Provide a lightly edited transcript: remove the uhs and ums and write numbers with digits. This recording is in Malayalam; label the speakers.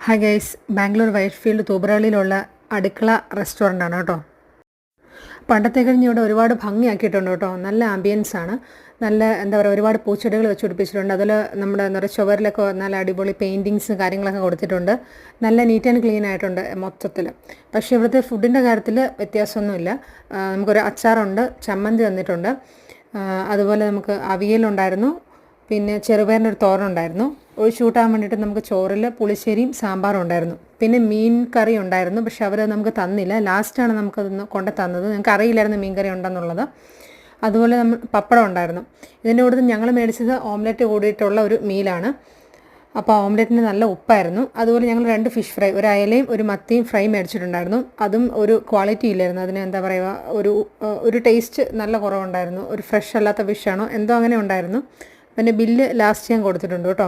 Speaker 1: ഹായ് ഗൈസ്, ബാംഗ്ലൂർ വൈറ്റ്ഫീൽഡ് തൂബ്രാളിയിലുള്ള അടുക്കള റെസ്റ്റോറൻ്റ് ആണ് കേട്ടോ. പണ്ടത്തെ കഴിഞ്ഞ് ഇവിടെ ഒരുപാട് ഭംഗിയാക്കിയിട്ടുണ്ട് കേട്ടോ. നല്ല ആംബിയൻസ് ആണ്. നല്ല എന്താ പറയുക, ഒരുപാട് പൂച്ചെടികൾ വെച്ച് പിടിപ്പിച്ചിട്ടുണ്ട്. അതിൽ നമ്മുടെ എന്താ പറയുക, ചുവരിലൊക്കെ നല്ല അടിപൊളി പെയിൻറ്റിങ്സ് കാര്യങ്ങളൊക്കെ കൊടുത്തിട്ടുണ്ട്. നല്ല നീറ്റ് ആൻഡ് ക്ലീൻ ആയിട്ടുണ്ട് മൊത്തത്തിൽ. പക്ഷേ ഇവിടുത്തെ ഫുഡിൻ്റെ കാര്യത്തിൽ വ്യത്യാസമൊന്നുമില്ല. നമുക്കൊരു അച്ചാറുണ്ട്, ചമ്മന്തി തന്നിട്ടുണ്ട്, അതുപോലെ നമുക്ക് അവിയലുണ്ടായിരുന്നു, പിന്നെ ചെറുപയറിൻ്റെ ഒരു തോരനുണ്ടായിരുന്നു. ഒഴിച്ചു കൂട്ടാൻ വേണ്ടിയിട്ട് നമുക്ക് ചോറിൽ പുളിശ്ശേരിയും സാമ്പാറും ഉണ്ടായിരുന്നു. പിന്നെ മീൻ കറി ഉണ്ടായിരുന്നു, പക്ഷെ അവരത് നമുക്ക് തന്നില്ല. ലാസ്റ്റാണ് നമുക്കതൊന്ന് കൊണ്ട് തന്നത്. ഞങ്ങൾക്ക് അറിയില്ലായിരുന്നു മീൻ കറി ഉണ്ടെന്നുള്ളത്. അതുപോലെ നമ്മൾ പപ്പടം ഉണ്ടായിരുന്നു. ഇതിൻ്റെ കൂടെ ഞങ്ങൾ മേടിച്ചത് ഓംലെറ്റ് കൂടിയിട്ടുള്ള ഒരു മീലാണ്. അപ്പോൾ ഓംലെറ്റിന് നല്ല ഉപ്പായിരുന്നു. അതുപോലെ ഞങ്ങൾ 2 ഫിഷ് ഫ്രൈ, ഒരു അയലയും ഒരു മത്തിയും ഫ്രൈ മേടിച്ചിട്ടുണ്ടായിരുന്നു. അതും ഒരു ക്വാളിറ്റി ഇല്ലായിരുന്നു. അതിന് എന്താ പറയുക, ഒരു ടേസ്റ്റ് നല്ല കുറവുണ്ടായിരുന്നു. ഒരു ഫ്രഷ് അല്ലാത്ത ഫിഷാണോ എന്തോ അങ്ങനെ ഉണ്ടായിരുന്നു. പിന്നെ ബില്ല് ലാസ്റ്റ് ഞാൻ കൊടുത്തിട്ടുണ്ട് കേട്ടോ.